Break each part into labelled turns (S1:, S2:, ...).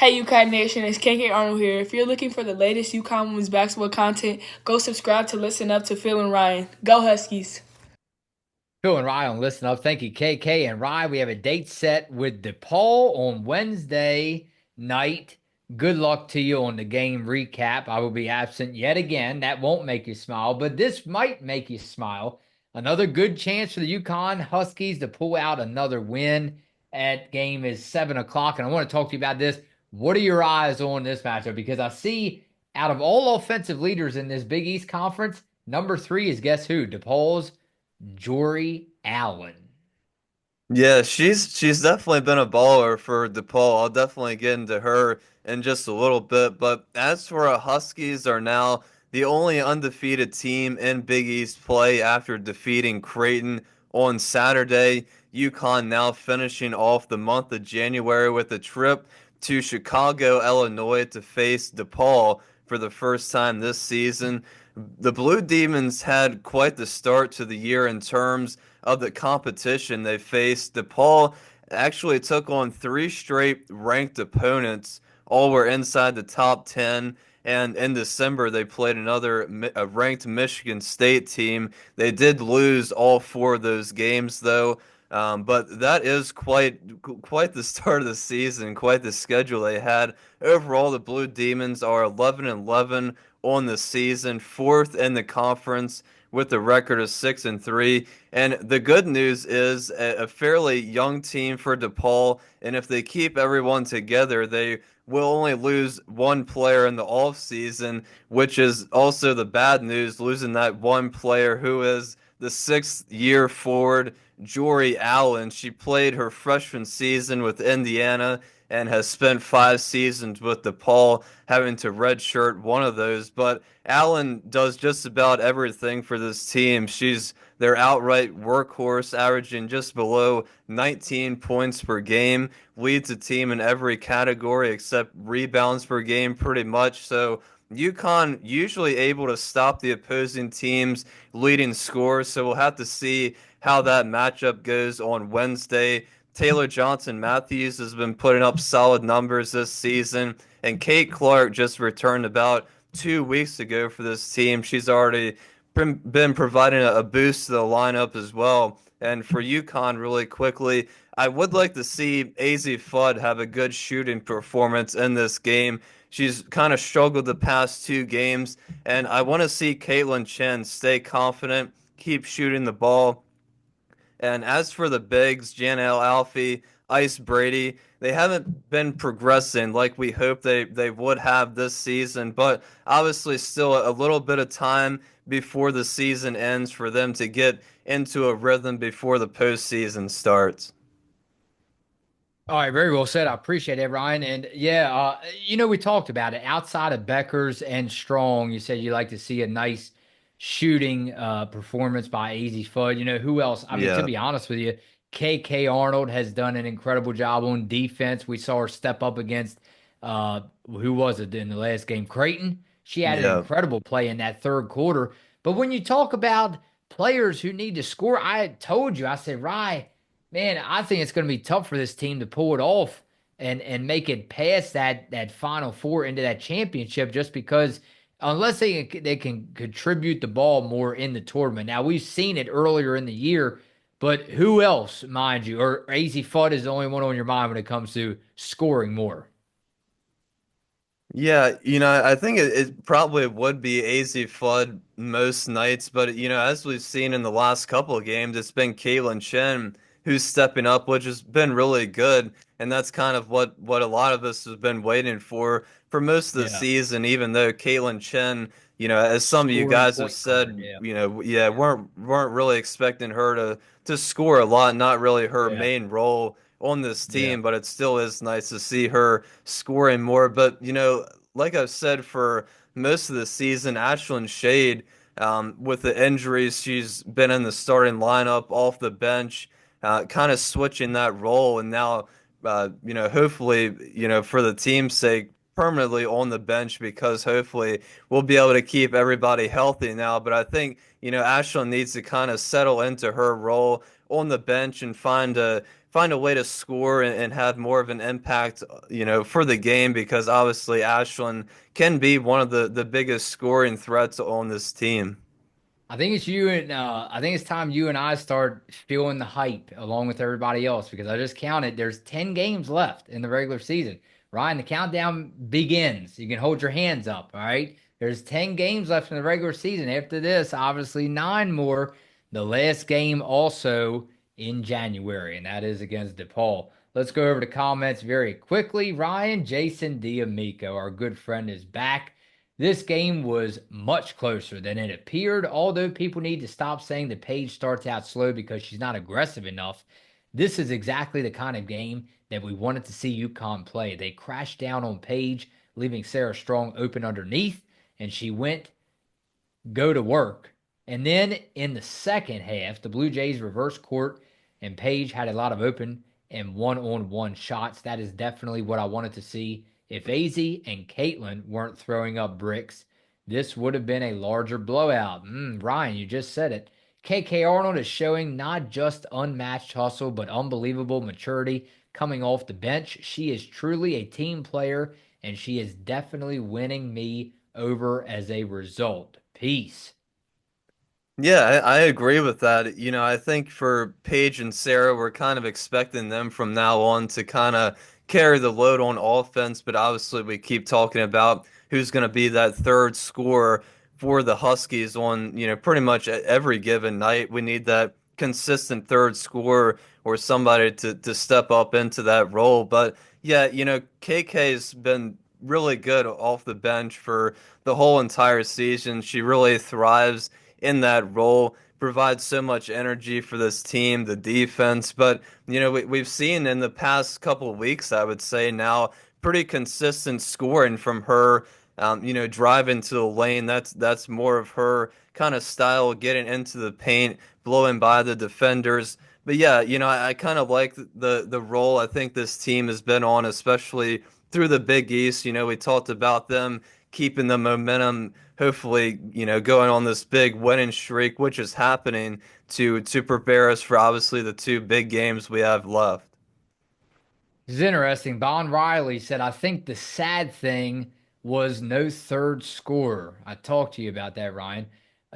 S1: Hey UConn Nation, it's KK Arnold here. If you're looking for the latest UConn women's basketball content, go subscribe to Listen Up to Phil and Ryan. Go Huskies!
S2: Phil and Ryan, listen up. Thank you, KK and Ryan. We have a date set with DePaul on Wednesday night. Good luck to you on the game recap. I will be absent yet again. That won't make you smile, but this might make you smile. Another good chance for the UConn Huskies to pull out another win. That game is 7 o'clock, and I want to talk to you about this. What are your eyes on this matchup? Because I see out of all offensive leaders in this Big East Conference, number three is guess who? DePaul's Jorie Allen.
S3: Yeah, she's definitely been a baller for DePaul. I'll definitely get into her in just a little bit. But as for our Huskies are now the only undefeated team in Big East play after defeating Creighton on Saturday. UConn now finishing off the month of January with a trip to Chicago, Illinois to face DePaul for the first time this season. The Blue Demons had quite the start to the year in terms of the competition they faced. DePaul actually took on three straight ranked opponents. All were inside the top 10. And in December, they played a ranked Michigan State team. They did lose all four of those games, though. But that is quite the start of the season, quite the schedule they had. Overall, the Blue Demons are 11-11 on the season, fourth in the conference with a record of 6-3. And the good news is a fairly young team for DePaul, and if they keep everyone together, they will only lose one player in the off season, which is also the bad news, losing that one player who is the sixth year forward, Jorie Allen. She played her freshman season with Indiana and has spent 5 seasons with DePaul, having to redshirt one of those. But Allen does just about everything for this team. She's their outright workhorse, averaging just below 19 points per game, leads the team in every category except rebounds per game, pretty much. So UConn usually able to stop the opposing team's leading scorers, so we'll have to see how that matchup goes on Wednesday. Taylor Johnson Matthews has been putting up solid numbers this season, and Kate Clark just returned about 2 weeks ago for this team. She's already been providing a boost to the lineup as well. And for UConn, really quickly, I would like to see AZ Fudd have a good shooting performance in this game. She's kind of struggled the past two games, and I want to see Caitlin Chen stay confident, keep shooting the ball. And as for the bigs, Janelle Alfie, Ice Brady, they haven't been progressing like we hoped they would have this season, but obviously still a little bit of time before the season ends for them to get into a rhythm before the postseason starts.
S2: All right, very well said. I appreciate it, Ryan. And yeah, we talked about it. Outside of Beckers and Strong, you said you like to see a nice shooting performance by Easy Fudd. Who else? I mean, to
S3: Yeah.
S2: be honest with you, KK Arnold has done an incredible job on defense. We saw her step up against who was it in the last game? Creighton. She had an
S3: Yeah.
S2: incredible play in that third quarter. But when you talk about players who need to score, I told you, I said, Ryan, man, I think it's going to be tough for this team to pull it off and make it past that Final Four into that championship, just because unless they can contribute the ball more in the tournament. Now we've seen it earlier in the year, but who else, mind you, or AZ Fudd is the only one on your mind when it comes to scoring more?
S3: Yeah, I think it probably would be AZ Flood most nights, but as we've seen in the last couple of games, it's been Caitlin Chen who's stepping up, which has been really good, and that's kind of what a lot of us have been waiting for most of the
S2: Yeah,
S3: season. Even though Caitlin Chen, as some of you
S2: scoring
S3: guys have
S2: point guard.
S3: said,
S2: Yeah,
S3: yeah,
S2: yeah,
S3: weren't really expecting her to score a lot, not really her
S2: yeah,
S3: main role on this
S2: yeah.
S3: team, but it still is nice to see her scoring more. But like I've said for most of the season, Ashlyn Shade, with the injuries, she's been in the starting lineup off the bench, kind of switching that role, and now, hopefully, for the team's sake, permanently on the bench because hopefully we'll be able to keep everybody healthy now. But I think, Ashlyn needs to kind of settle into her role on the bench and find a way to score and have more of an impact, for the game because obviously Ashland can be one of the biggest scoring threats on this team.
S2: I think it's time you and I start feeling the hype along with everybody else because I just counted. There's 10 games left in the regular season. Ryan, the countdown begins. You can hold your hands up. All right. There's 10 games left in the regular season. After this, obviously, nine more. The last game also in January, and that is against DePaul. Let's go over to comments very quickly. Ryan, Jason D'Amico, our good friend, is back. This game was much closer than it appeared, although people need to stop saying that Paige starts out slow because she's not aggressive enough. This is exactly the kind of game that we wanted to see UConn play. They crashed down on Paige, leaving Sarah Strong open underneath, and she went go to work. And then in the second half, the Blue Jays reversed court, and Paige had a lot of open and one-on-one shots. That is definitely what I wanted to see. If AZ and Caitlin weren't throwing up bricks, this would have been a larger blowout. Ryan, you just said it. KK Arnold is showing not just unmatched hustle, but unbelievable maturity coming off the bench. She is truly a team player, and she is definitely winning me over as a result. Peace.
S3: Yeah, I agree with that. I think for Paige and Sarah, we're kind of expecting them from now on to kind of carry the load on offense, but obviously we keep talking about who's going to be that third scorer for the Huskies on, pretty much every given night. We need that consistent third scorer or somebody to step up into that role. But yeah, KK's been really good off the bench for the whole entire season. She really thrives in that role, provides so much energy for this team, the defense. But, we've seen in the past couple of weeks, I would say now, pretty consistent scoring from her. Driving to the lane. That's more of her kind of style, getting into the paint, blowing by the defenders. But yeah, I kind of like the role I think this team has been on, especially through the Big East. We talked about them keeping the momentum, hopefully, going on this big winning streak, which is happening to prepare us for obviously the two big games we have left.
S2: It's interesting. Bon Riley said, I think the sad thing was no third scorer. I talked to you about that, Ryan.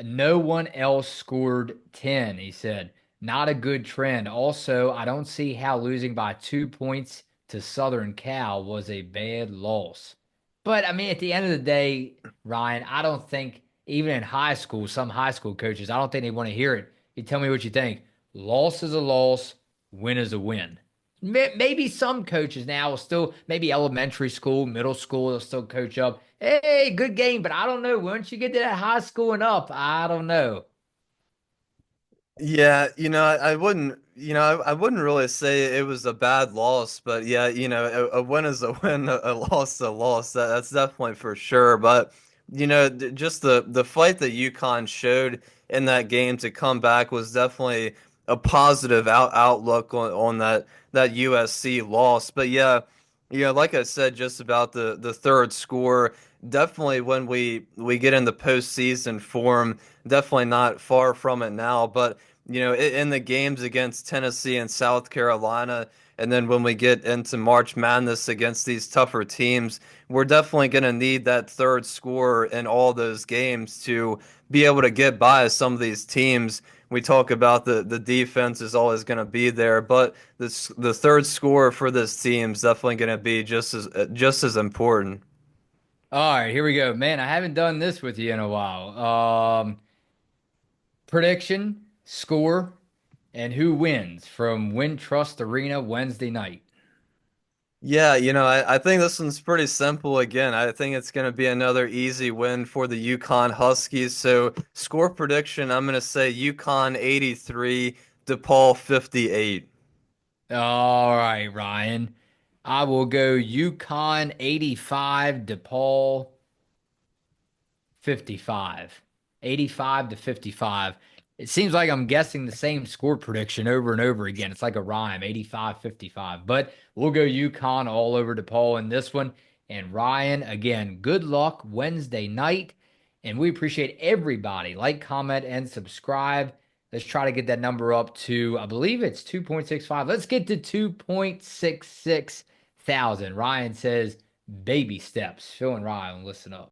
S2: No one else scored 10, he said. Not a good trend. Also, I don't see how losing by 2 points to Southern Cal was a bad loss. But I mean, at the end of the day, Ryan, I don't think even in high school, some high school coaches, I don't think they want to hear it. You tell me what you think. Loss is a loss, win is a win. Maybe some coaches now will still, maybe elementary school, middle school, they'll still coach up. Hey, good game, but I don't know. Once you get to that high school and up, I don't know.
S3: Yeah, I wouldn't, I wouldn't really say it was a bad loss, but yeah, a win is a win, a loss is a loss. That's definitely for sure. But just the fight that UConn showed in that game to come back was definitely a positive outlook on that USC loss. But yeah, like I said, just about the third score, definitely when we get into postseason form, definitely not far from it now, but in the games against Tennessee and South Carolina, and then when we get into March Madness against these tougher teams, we're definitely going to need that third scorer in all those games to be able to get by some of these teams. We talk about the defense is always going to be there, but the third scorer for this team is definitely going to be just as important.
S2: All right, here we go. Man, I haven't done this with you in a while. Prediction, score, and who wins from Wintrust Arena Wednesday night.
S3: Yeah, I think this one's pretty simple again. I think it's going to be another easy win for the UConn Huskies. So, score prediction, I'm going to say UConn 83, DePaul 58.
S2: All right, Ryan. I will go UConn 85, DePaul 55. 85 to 55. It seems like I'm guessing the same score prediction over and over again. It's like a rhyme, 85-55. But we'll go UConn all over DePaul in this one. And Ryan, again, good luck Wednesday night. And we appreciate everybody. Like, comment, and subscribe. Let's try to get that number up to, I believe it's 2.65. Let's get to 2.66 thousand. Ryan says baby steps. Phil and Ryan, listen up.